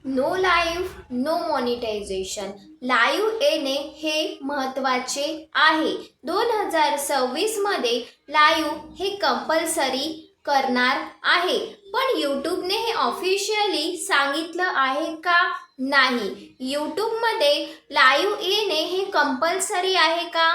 No live no monetization. Live येणे हे महत्त्वाचे आहे. 2026 मध्ये लाईव्ह हे कंपल्सरी करणार आहे. पण यूट्यूबने हे ऑफिशियली सांगितलं आहे का? नाही. यूट्यूबमध्ये लाईव्ह येणे हे कंपल्सरी आहे का?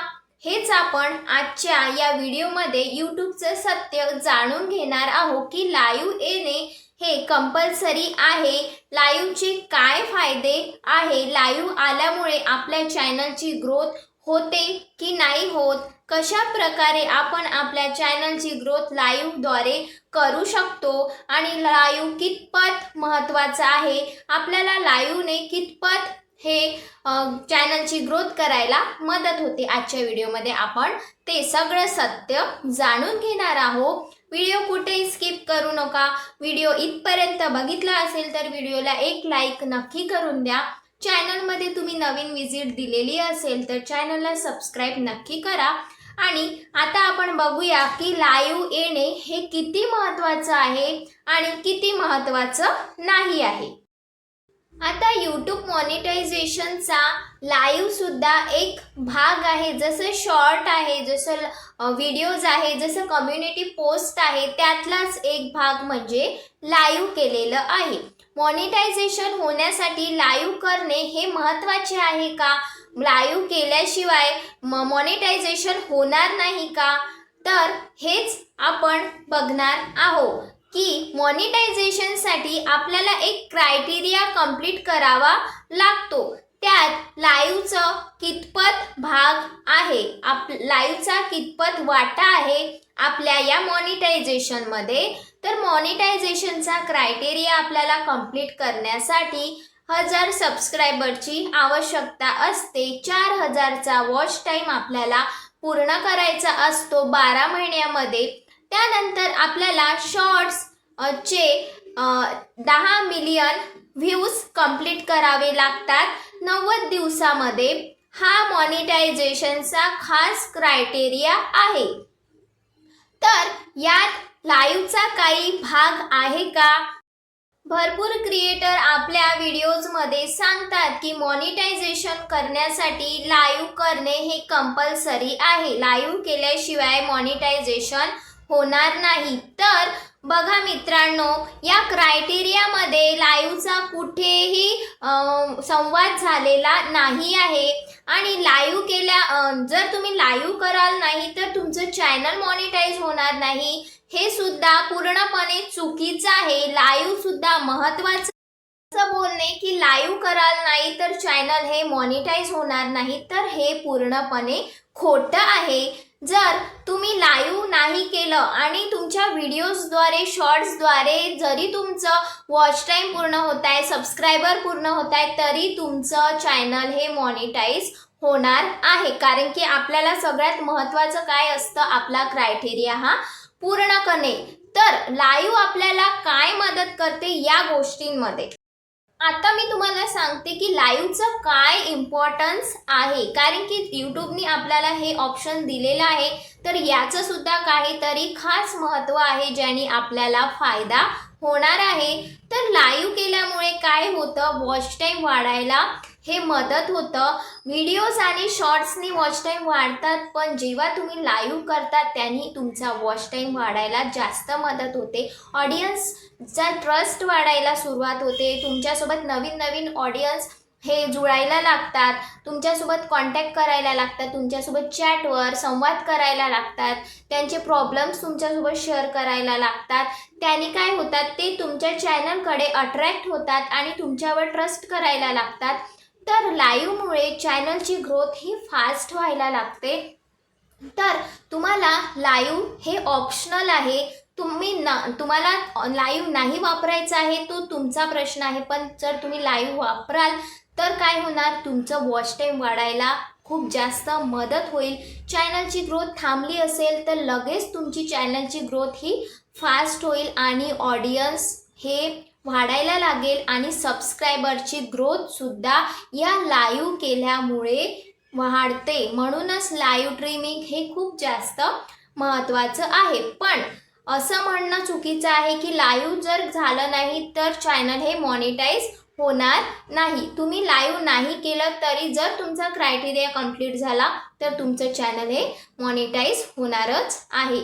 हेच आपण आजच्या या व्हिडिओमध्ये यूट्यूबचं सत्य जाणून घेणार आहोत की लाईव्ह येणे हे कंपल्सरी आहे. लाईव्हचे काय फायदे आहे, लाईव्ह आल्यामुळे आपल्या चॅनलची ग्रोथ होते की नाही होत, कशा प्रकारे आपण आपल्या चॅनलची ग्रोथ लाईव्हद्वारे करू शकतो आणि लाईव्ह कितपत महत्त्वाचा आहे, आपल्याला लाईव्हने कितपत हे चॅनलची ग्रोथ करायला मदत होते. आजच्या व्हिडिओमध्ये आपण ते सगळं सत्य जाणून घेणार आहोत. व्हिडिओ कुठेही स्किप करू नका. व्हिडिओ इथपर्यंत बघितला असेल तर व्हिडिओला एक लाईक नक्की करून द्या. चॅनलमध्ये तुम्ही नवीन विजिट दिलेली असेल तर चॅनलला सबस्क्राईब नक्की करा. आणि आता आपण बघूया की लाईव्ह येणे हे किती महत्त्वाचं आहे आणि किती महत्त्वाचं नाही आहे. आता यूट्यूब मॉनिटायझेशनचा लाईव्ह सुद्धा एक भाग आहे. जसं शॉर्ट आहे, जसं व्हिडिओज आहे, जसं कम्युनिटी पोस्ट आहे, त्यातलाच एक भाग म्हणजे लाईव्ह केलेलं आहे. मॉनिटायझेशन होण्यासाठी लाईव्ह करणे हे महत्त्वाचे आहे का? लाईव्ह केल्याशिवाय मॉनिटायझेशन होणार नाही का? तर हेच आपण बघणार आहोत की मॉनिटायझेशनसाठी आपल्याला एक क्रायटेरिया कंप्लीट करावा लागतो. त्यात लाईव्हचं कितपत भाग आहे, लाईव्हचा कितपत वाटा आहे आपल्या या मॉनिटायझेशनमध्ये. तर मॉनिटायझेशनचा क्रायटेरिया आपल्याला कंप्लीट करण्यासाठी 1000 सबस्क्रायबरची आवश्यकता असते. 4000चा वॉच टाईम आपल्याला पूर्ण करायचा असतो 12 महिन्यामध्ये. त्यानंतर आपल्याला शॉर्ट्स चे 10 मिलियन व्ह्यूज कंप्लीट करावे लागतात 90 दिवसामध्ये. हा मॉनिटायझेशनचा खास क्रायटेरिया आहे. तर यात लाईव्हचा काही भाग आहे का? भरपूर क्रिएटर आपल्या व्हिडिओजमध्ये सांगतात की मॉनिटायझेशन करण्यासाठी लाईव्ह करणे हे कंपल्सरी आहे. लाईव्ह केल्याशिवाय मॉनिटायझेशन होणार नाही. तर बघा मित्रांनो, या क्रायटेरियामध्ये लाईव्हचा कुठेही संवाद झालेला नाही आहे. आणि जर तुम्ही लाईव्ह कराल नाही तर तुमचं चॅनल मॉनिटाईज होणार नाही. हे सुद्धा पूर्णपणे चुकीचं आहे. लाईव्ह सुद्धा महत्त्वाचं बोलणे की लाईव्ह कराल नाही तर चॅनल हे मॉनिटाईज होणार नाही, तर हे पूर्णपणे खोटं आहे. जर तुम्ही लाईव्ह नाही केलं आणि तुमच्या व्हिडिओजद्वारे, शॉर्ट्सद्वारे जरी तुमचं वॉच टाईम पूर्ण होत आहे, सबस्क्रायबर पूर्ण होत आहे, तरी तुमचं चॅनल हे मॉनिटाईज होणार आहे. कारण की आपल्याला सगळ्यात महत्त्वाचं काय असतं, आपला क्रायटेरिया हा पूर्ण करणे. तर लाईव्ह आपल्याला काय मदत करते या गोष्टींमध्ये. आता मी तुम्हाला सांगते की लाईव्हचं काय इम्पॉर्टन्स आहे. कारण की यूट्यूबने आपल्याला हे ऑप्शन दिलेलं आहे, तर याचं सुद्धा काहीतरी खास महत्त्व आहे ज्याने आपल्याला फायदा होणार आहे. तर लाईव्ह केल्यामुळे काय होतं, वॉच टाईम वाढायला हे मदत होतं. व्हिडिओज आणि शॉर्ट्सनी वॉच टाईम वाढतात, पण जेव्हा तुम्ही लाईव्ह करतात त्यांनी तुमचा वॉच टाईम वाढायला जास्त मदत होते. ऑडियन्सचा ट्रस्ट वाढायला सुरुवात होते. तुमच्यासोबत नवीन नवीन ऑडियन्स हे जुळायला लागतात, तुमच्यासोबत कॉन्टॅक्ट करायला लागतात, तुमच्यासोबत चॅटवर संवाद करायला लागतात, त्यांचे प्रॉब्लेम्स तुमच्यासोबत शेअर करायला लागतात. त्याने काय होतात, ते तुमच्या चॅनलकडे अट्रॅक्ट होतात आणि तुमच्यावर ट्रस्ट करायला लागतात. तर लाईव्हमुळे चॅनलची ग्रोथ ही फास्ट व्हायला लागते. तर तुम्हाला लाईव्ह हे ऑप्शनल आहे. तुम्हाला लाईव्ह नाही वापरायचा आहे तो तुमचा प्रश्न आहे. पण जर तुम्ही लाईव्ह वापराल तर काय होणार, तुमचं वॉच टाईम वाढायला खूप जास्त मदत होईल. चॅनलची ग्रोथ थांबली असेल तर लगेच तुमची चॅनलची ग्रोथ ही फास्ट होईल आणि ऑडियन्स हे वाढायला लागेल आणि सबस्क्रायबरची ग्रोथसुद्धा या लाईव्ह केल्यामुळे वाढते. म्हणूनच लाईव्ह स्ट्रीमिंग हे खूप जास्त महत्त्वाचं आहे. पण असं म्हणणं चुकीचं आहे की लाईव्ह जर झालं नाही तर चॅनल हे मॉनिटाईज होणार नाही. तुम्ही लाईव्ह नाही केलं तरी जर तुमचा क्रायटेरिया कंप्लीट झाला तर तुमचं चॅनल हे मॉनिटाईज होणारच आहे.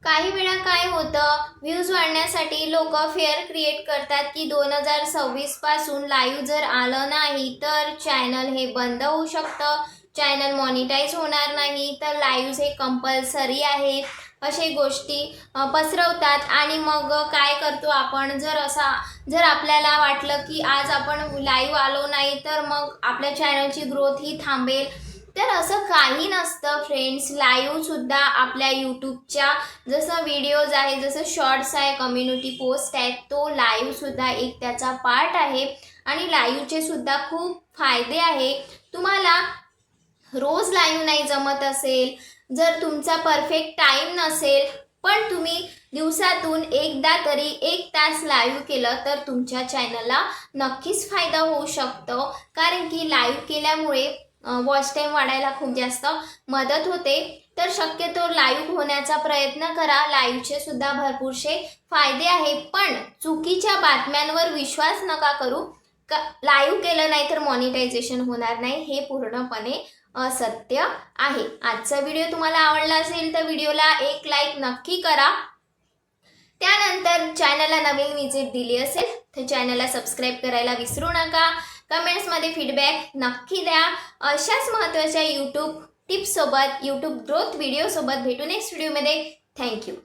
काही वेळा काय होतं, व्ह्यूज वाढण्यासाठी लोक फेअर क्रिएट करतात की 2026 पासून लाईव्ह जर आलं नाही तर चॅनल हे बंद होऊ शकतं, चॅनल मॉनिटाईज होणार नाही, तर लाईव्ह हे कंपल्सरी आहे, असे गोष्टी पसरवतात. आणि मग काय करतो आपण, जर आपल्याला वाटलं की आज आपण लाईव्ह आलो नाही तर मग आपल्या चॅनलची ग्रोथ ही थांबेल, तर असं काही नसतं फ्रेंड्स. लाईव्हसुद्धा आपल्या यूट्यूबच्या जसं व्हिडिओज आहे, जसं शॉर्ट्स आहे, कम्युनिटी पोस्ट आहेत, तो लाईव्हसुद्धा एक त्याचा पार्ट आहे. आणि लाईव्हचे सुद्धा खूप फायदे आहे. तुम्हाला रोज लाईव्ह नाही जमत असेल, जर तुमचा परफेक्ट टाईम नसेल, पण तुम्ही दिवसातून एकदा तरी 1 तास लाईव्ह केलं तर तुमच्या चॅनलला नक्कीच फायदा होऊ शकतो. कारण की लाईव्ह केल्यामुळे वॉच टाईम वाढायला खूप जास्त मदत होते. तर शक्यतो लाईव्ह होण्याचा प्रयत्न करा. लाईव्हचे सुद्धा भरपूरसे फायदे आहे, पण चुकीच्या बातम्यांवर विश्वास नका करू. लाईव्ह केलं नाही तर मॉनिटायझेशन होणार नाही, हे पूर्णपणे असत्य आहे. आजचा व्हिडिओ तुम्हाला आवडला असेल तर व्हिडिओला एक लाईक नक्की करा. त्यानंतर चॅनलला नवीन विजिट दिली असेल तर चॅनलला सबस्क्राईब करायला विसरू नका. कमेंट्समध्ये फीडबॅक नक्की द्या. अशाच महत्त्वाच्या यूट्यूब टिप्ससोबत, यूट्यूब ग्रोथ व्हिडिओसोबत भेटू नेक्स्ट व्हिडिओमध्ये. थँक्यू.